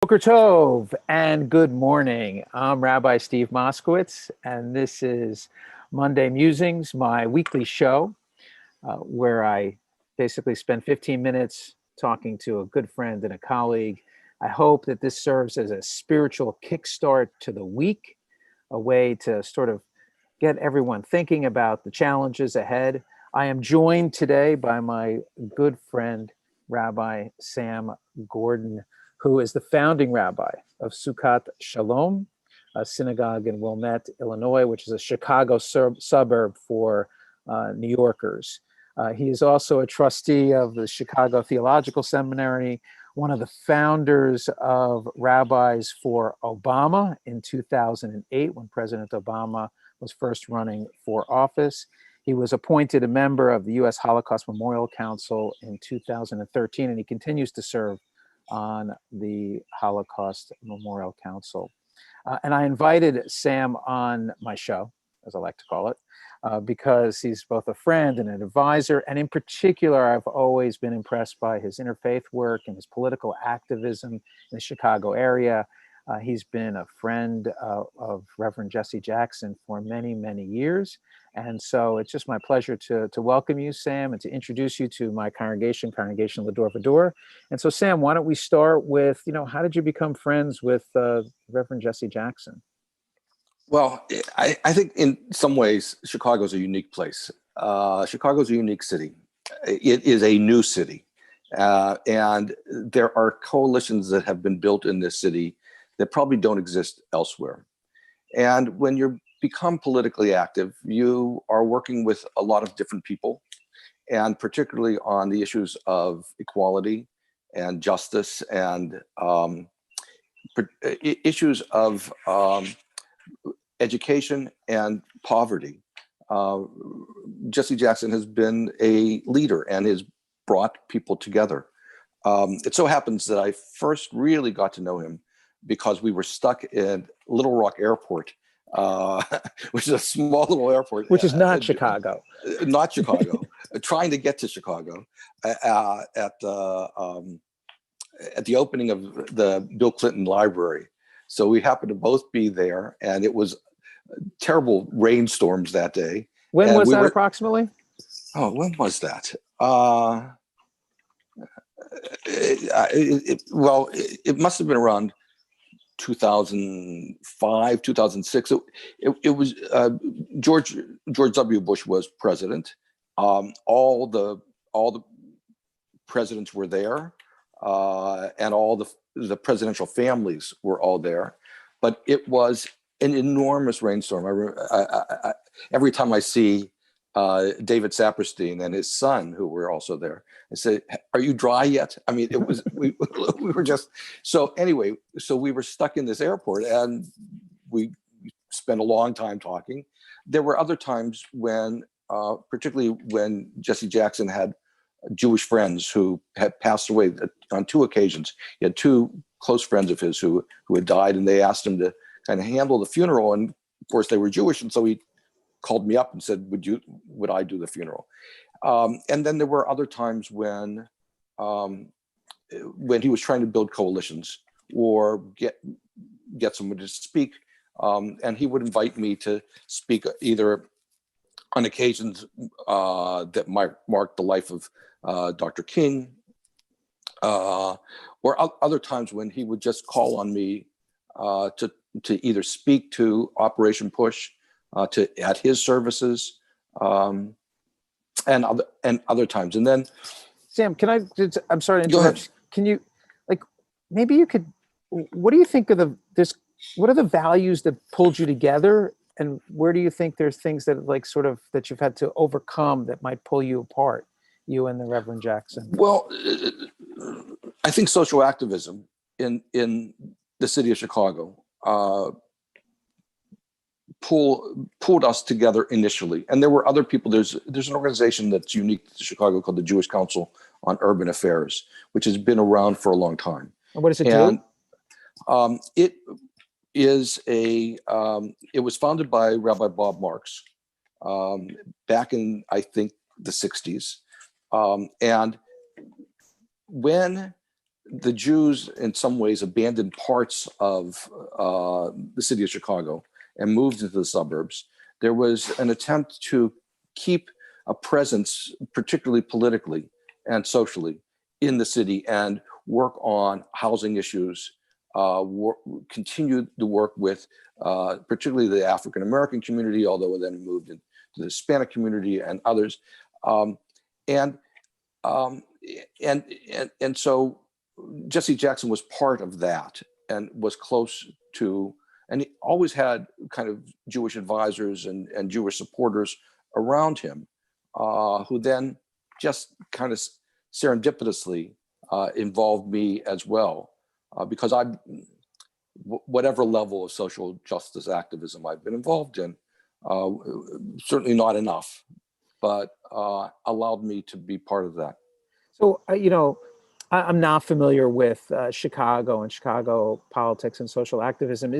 Boker Tov and good morning. I'm Rabbi Steve Moskowitz, and this is Monday Musings, my weekly show where I basically spend 15 minutes talking to a good friend and a colleague. I hope that this serves as a spiritual kickstart to the week, a way to sort of get everyone thinking about the challenges ahead. I am joined today by my good friend, Rabbi Sam Gordon, who is the founding rabbi of Sukkat Shalom, a synagogue in Wilmette, Illinois, which is a Chicago suburb for New Yorkers. He is also a trustee of the Chicago Theological Seminary, one of the founders of Rabbis for Obama in 2008, when President Obama was first running for office. He was appointed a member of the U.S. Holocaust Memorial Council in 2013, and he continues to serve on the Holocaust Memorial Council. And I invited Sam on my show, as I like to call it, because he's both a friend and an advisor. And in particular, I've always been impressed by his interfaith work and his political activism in the Chicago area. He's been a friend of Reverend Jesse Jackson for many, many years. And so it's just my pleasure to welcome you, Sam, and to introduce you to my congregation, Congregation Lador Vador. And so, Sam, why don't we start with, how did you become friends with Reverend Jesse Jackson? Well, I think in some ways, Chicago's a unique place. Chicago's a unique city. It is a new city. And there are coalitions that have been built in this city that probably don't exist elsewhere. And when you become politically active, you are working with a lot of different people, and particularly on the issues of equality and justice and issues of education and poverty. Jesse Jackson has been a leader and has brought people together. It so happens that I first really got to know him because we were stuck in Little Rock Airport, which is a small little airport. Which is not Chicago. Not Chicago. Trying to get to Chicago at the opening of the Bill Clinton Library. So we happened to both be there, and it was terrible rainstorms that day. When was that approximately? Oh, when was that? It must have been around 2005, 2006. It was George W. Bush was president. All the presidents were there, and all the presidential families were all there. But it was an enormous rainstorm. I every time I see David Saperstein and his son, who were also there, I say, "Are you dry yet?" I mean, it was we were just so. Anyway, so we were stuck in this airport, and we spent a long time talking. There were other times when, particularly when Jesse Jackson had Jewish friends who had passed away on two occasions. He had two close friends of his who had died, and they asked him to kind of handle the funeral. And of course, they were Jewish, and so he called me up and said, would I do the funeral? And then there were other times when he was trying to build coalitions or get someone to speak, and he would invite me to speak either on occasions that might mark the life of Dr. King, or other times when he would just call on me to either speak to Operation Push, at his services, and other times. And then, Sam, I'm sorry to interrupt. Can you, maybe you could, what do you think of what are the values that pulled you together? And where do you think there's things that that you've had to overcome that might pull you apart, you and the Reverend Jackson? Well, I think social activism in the city of Chicago pulled us together initially, and there were other people. There's an organization that's unique to Chicago called the Jewish Council on Urban Affairs, which has been around for a long time. And what does it do? It is it was founded by Rabbi Bob Marks back in, I think, the 60s, and when the Jews, in some ways, abandoned parts of the city of Chicago and moved into the suburbs, there was an attempt to keep a presence, particularly politically and socially, in the city and work on housing issues, continue to work with particularly the African American community, although it then moved into the Hispanic community and others. And so Jesse Jackson was part of that and was close to, and he always had kind of Jewish advisors and Jewish supporters around him, who then just kind of serendipitously involved me as well, because whatever level of social justice activism I've been involved in, certainly not enough, but allowed me to be part of that. So, I'm not familiar with Chicago and Chicago politics and social activism.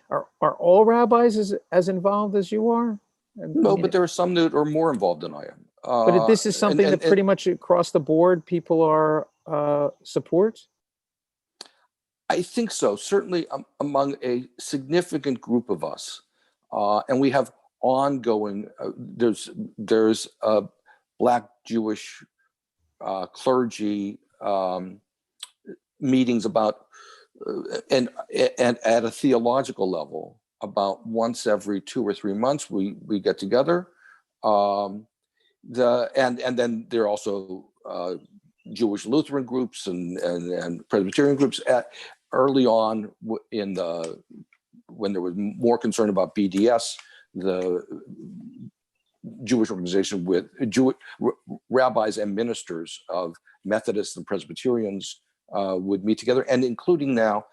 Are all rabbis as involved as you are? No, but there are some that are more involved than I am. But this is something that pretty much across the board people are support? I think so, certainly among a significant group of us. And we have ongoing, there's Black Jewish clergy meetings about, and at a theological level, about once every 2 or 3 months, we get together. And then there are also Jewish Lutheran groups and Presbyterian groups early on when there was more concern about BDS, the Jewish organization with Jewish rabbis and ministers of Methodists and Presbyterians would meet together, and including now,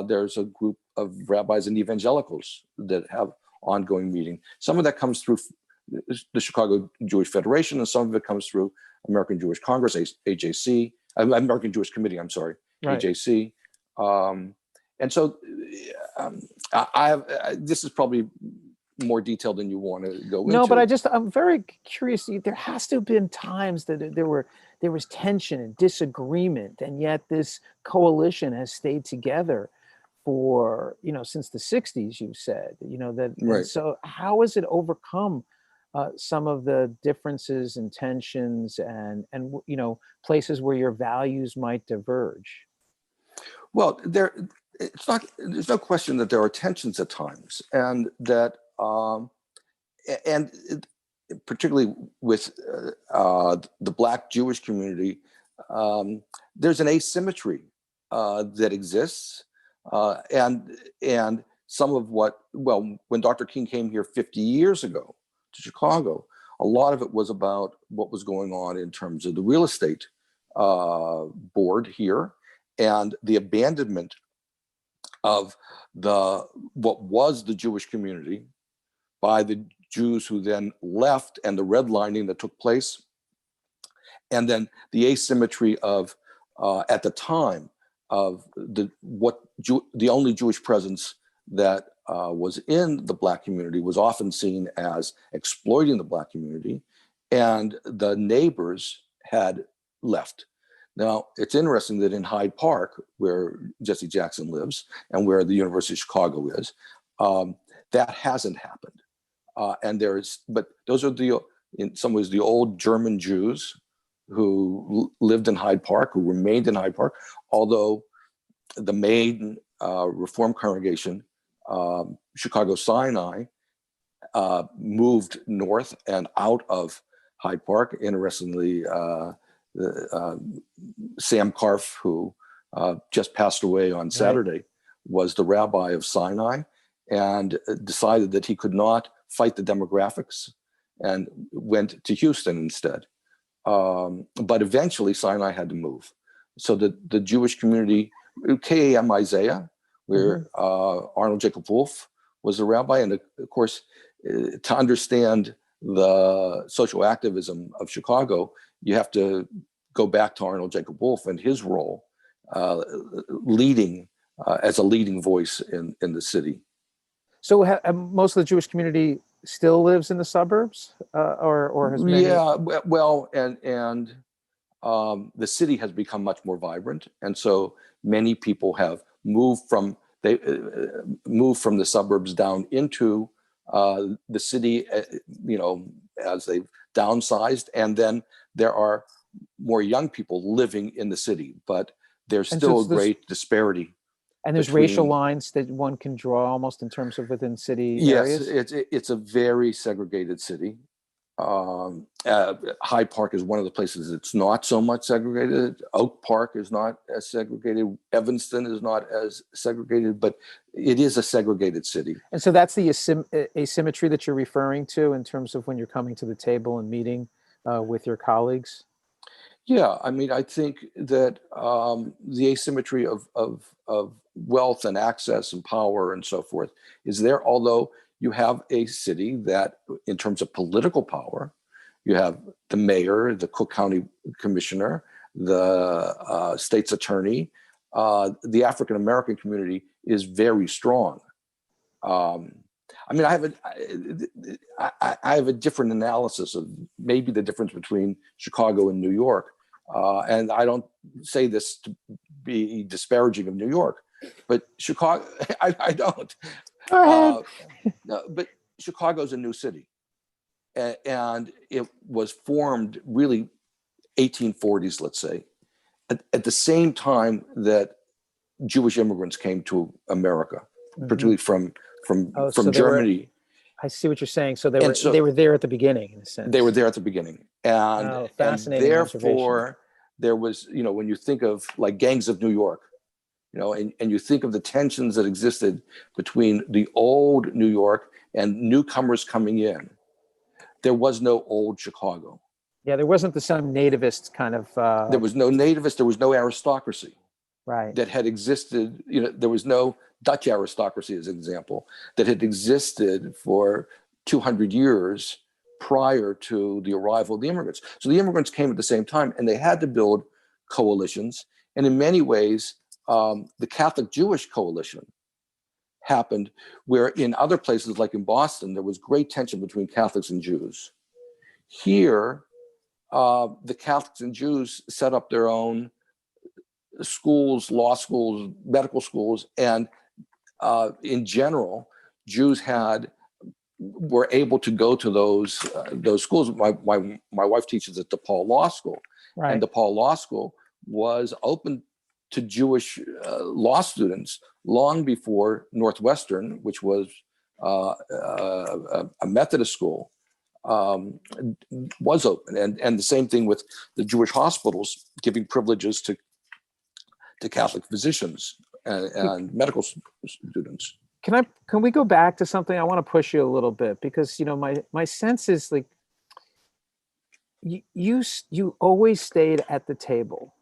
there's a group of rabbis and evangelicals that have ongoing meeting. Some of that comes through the Chicago Jewish Federation, and some of it comes through American Jewish Congress, AJC, American Jewish Committee, I'm sorry, right. AJC. And so this is probably more detailed than you want to go into. No, but I'm very curious. There has to have been times that there was tension and disagreement, and yet this coalition has stayed together for, since the 60s, you said, that. Right. So how has it overcome some of the differences and tensions and places where your values might diverge? Well, there's no question that there are tensions at times, and that particularly with the Black Jewish community, there's an asymmetry that exists, and some of when Dr. King came here 50 years ago to Chicago, a lot of it was about what was going on in terms of the real estate board here, and the abandonment of what was the Jewish community by the Jews who then left, and the redlining that took place, and then the asymmetry of at the time of the only Jewish presence that was in the Black community was often seen as exploiting the Black community, and the neighbors had left. Now, it's interesting that in Hyde Park, where Jesse Jackson lives and where the University of Chicago is, that hasn't happened. But those are in some ways, the old German Jews who lived in Hyde Park, who remained in Hyde Park, although the main Reform congregation, Chicago Sinai, moved north and out of Hyde Park. Interestingly, Sam Karf, who just passed away on Saturday, was the rabbi of Sinai, and decided that he could not fight the demographics and went to Houston instead. But eventually Sinai had to move. So the Jewish community, KAM Isaiah, where Arnold Jacob Wolf was the rabbi, and of course, to understand the social activism of Chicago, you have to go back to Arnold Jacob Wolf and his role leading as a leading voice in the city. So most of the Jewish community still lives in the suburbs, or has many? Yeah, well, and the city has become much more vibrant, and so many people have moved from the suburbs down into the city, as they've downsized, and then there are more young people living in the city, but there's And still so a great disparity. and there's racial lines that one can draw almost in terms of within city Yes, areas. it's a very segregated city. Hyde Park is one of the places that's not so much segregated. Oak Park is not as segregated. Evanston is not as segregated, but it is a segregated city. And so that's the asymmetry that you're referring to in terms of when you're coming to the table and meeting with your colleagues. Yeah, I mean, I think that the asymmetry of wealth and access and power and so forth is there, although you have a city that, in terms of political power, you have the mayor, the Cook County commissioner, the state's attorney. The African American community is very strong. I mean, I have a different analysis of maybe the difference between Chicago and New York. And I don't say this to be disparaging of New York, but Chicago, I don't. Go ahead. But Chicago's a new city. And it was formed really 1840s, let's say, at the same time that Jewish immigrants came to America, particularly from So Germany. I see what you're saying. So they were there at the beginning, in a sense. They were there at the beginning, and fascinating therefore there was, when you think of like gangs of New York, and you think of the tensions that existed between the old New York and newcomers coming in, there was no old Chicago. Yeah, there wasn't some nativist kind of. There was no nativist. There was no aristocracy. Right. That had existed. There was no Dutch aristocracy, as an example, that had existed for 200 years prior to the arrival of the immigrants. So the immigrants came at the same time, and they had to build coalitions. And in many ways, the Catholic Jewish coalition happened where in other places, like in Boston, there was great tension between Catholics and Jews. Here, the Catholics and Jews set up their own schools, law schools, medical schools, and in general, Jews were able to go to those schools. My wife teaches at DePaul Law School, right. And DePaul Law School was open to Jewish law students long before Northwestern, which was a Methodist school, was open, and the same thing with the Jewish hospitals giving privileges to Catholic physicians and medical students. Can we go back to something? I want to push you a little bit because my sense is like you always stayed at the table,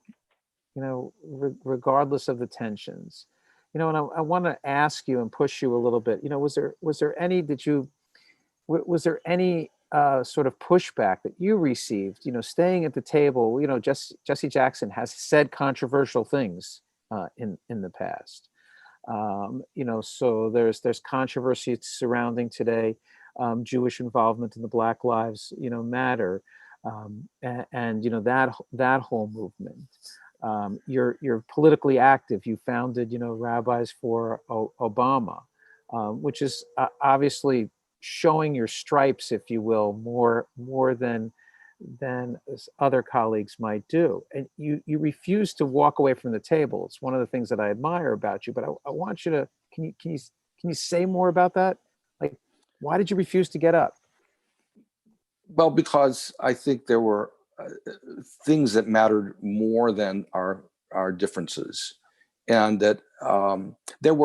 regardless of the tensions, and I want to ask you and push you a little bit. Was there any sort of pushback that you received? Staying at the table. Jesse Jackson has said controversial things in the past. So there's controversy surrounding today Jewish involvement in the Black Lives Matter, and that whole movement. You're politically active. You founded Rabbis for Obama, which is obviously showing your stripes, if you will, more than other colleagues might do. And you refuse to walk away from the table. It's one of the things that I admire about you, but I want you to, can you say more about that? Like, why did you refuse to get up? Well, because I think there were things that mattered more than our differences, and that there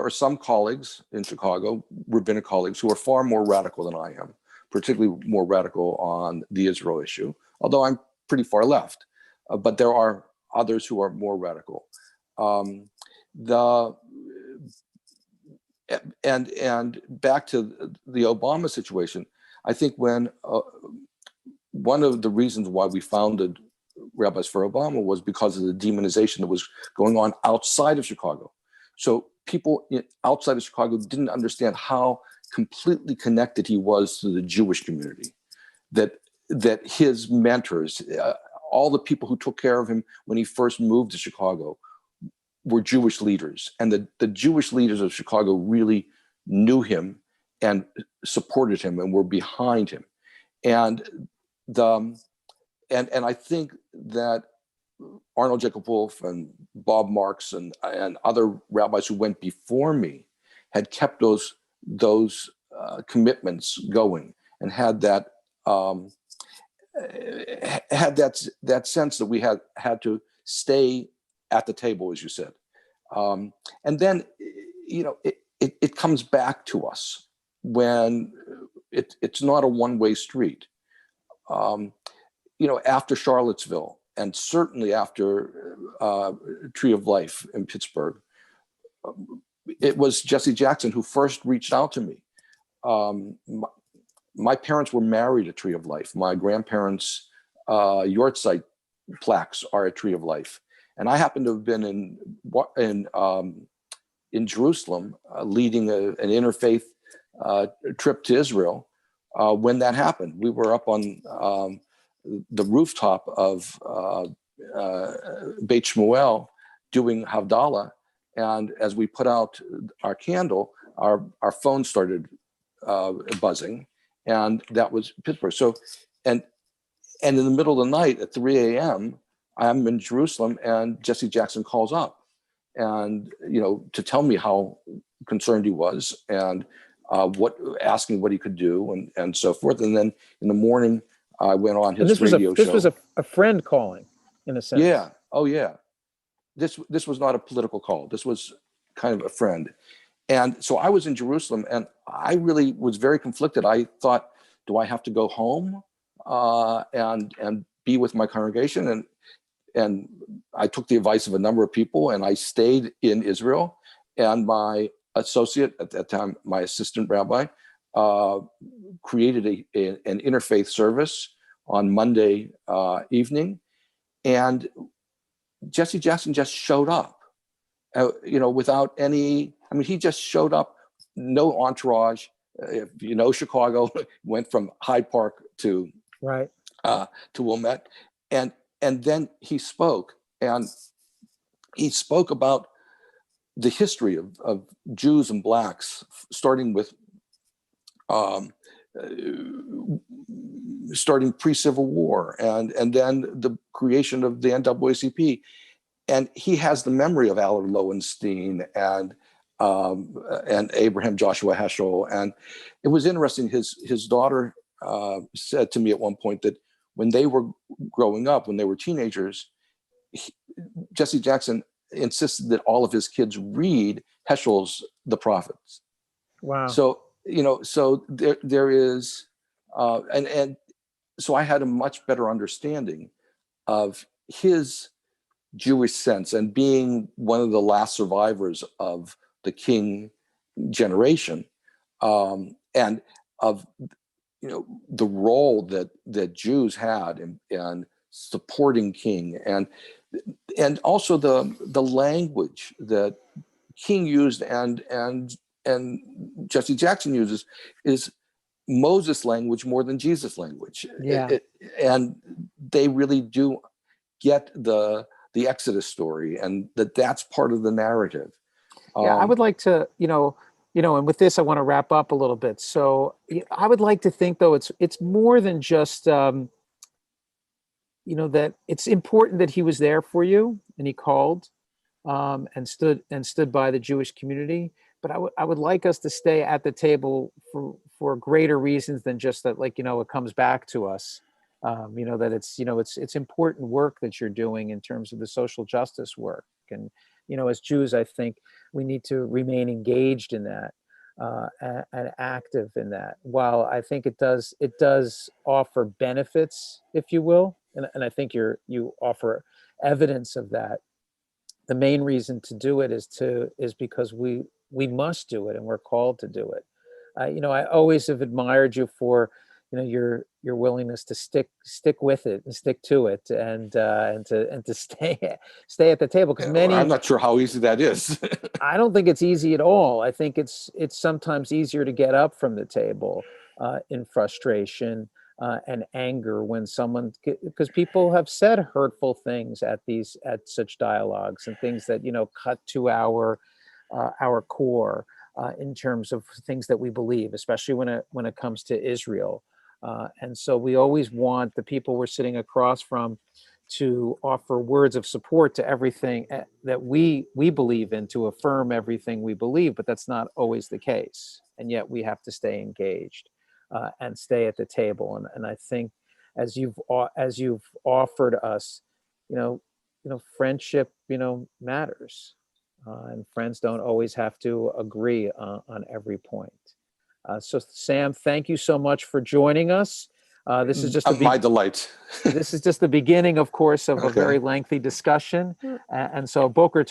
are some colleagues in Chicago, rabbinic colleagues, who are far more radical than I am, particularly more radical on the Israel issue, although I'm pretty far left. But there are others who are more radical. And back to the Obama situation, I think when one of the reasons why we founded Rabbis for Obama was because of the demonization that was going on outside of Chicago. So people outside of Chicago didn't understand how completely connected he was to the Jewish community, that that his mentors, all the people who took care of him when he first moved to Chicago, were Jewish leaders, and the Jewish leaders of Chicago really knew him and supported him and were behind him. And I think that Arnold Jacob Wolf and Bob Marks and other rabbis who went before me had kept those commitments going, and had that sense that we had to stay at the table, as you said. And then, it comes back to us when it's not a one-way street. After Charlottesville, and certainly after Tree of Life in Pittsburgh, it was Jesse Jackson who first reached out to me. My parents were married at Tree of Life. My grandparents' yahrzeit plaques are at Tree of Life, and I happened to have been in Jerusalem leading an interfaith trip to Israel when that happened. We were up on the rooftop of Beit Shmuel doing Havdalah, and as we put out our candle, our phone started buzzing, and that was Pittsburgh. So, and in the middle of the night at 3 a.m., I'm in Jerusalem, and Jesse Jackson calls up, and to tell me how concerned he was, and asking what he could do, and so forth. And then in the morning, I went on his radio show. This was a friend calling, in a sense. Yeah. Oh, yeah. This was not a political call. This was kind of a friend. And so I was in Jerusalem, and I really was very conflicted. I thought, do I have to go home and be with my congregation? And I took the advice of a number of people, and I stayed in Israel. And my associate at that time, my assistant rabbi, created an interfaith service on Monday evening, and Jesse Jackson just showed up, without any. I mean, he just showed up, no entourage. If you know Chicago, went from Hyde Park to Wilmette, and then he spoke, and he spoke about the history of Jews and blacks, starting pre-Civil War, and then the creation of the NAACP. And he has the memory of Allard Lowenstein and Abraham Joshua Heschel. And it was interesting. His daughter said to me at one point that when they were growing up, when they were teenagers, Jesse Jackson insisted that all of his kids read Heschel's The Prophets. Wow. So so there is, and so I had a much better understanding of his Jewish sense, and being one of the last survivors of the King generation, and of the role that Jews had in supporting King, and also the language that King used and Jesse Jackson uses is Moses language more than Jesus language. Yeah. And they really do get the Exodus story, and that's part of the narrative. Yeah, I would like to, and with this, I want to wrap up a little bit. So I would like to think, though, it's more than just, that it's important that he was there for you, and he called, and stood by the Jewish community. But I would like us to stay at the table for greater reasons than just that, it comes back to us. That it's important work that you're doing in terms of the social justice work. And, as Jews, I think we need to remain engaged in that, and active in that. While I think it does offer benefits, if you will, and I think you offer evidence of that. The main reason to do it is because we must do it, and we're called to do it. I always have admired you for, your willingness to stick with it and stick to it, and to stay at the table. Because I'm not sure how easy that is. I don't think it's easy at all. I think it's sometimes easier to get up from the table in frustration, and anger when someone, because people have said hurtful things at such dialogues, and things that, cut to our core in terms of things that we believe, especially when it comes to Israel. And so we always want the people we're sitting across from to offer words of support to everything that we believe in, to affirm everything we believe, but that's not always the case. And yet we have to stay engaged and stay at the table. And I think as you've offered us, friendship, matters. And friends don't always have to agree on every point. So Sam, thank you so much for joining us. This is just my delight. This is just the beginning, of course, of a Okay. very lengthy discussion. And so Boker Tov.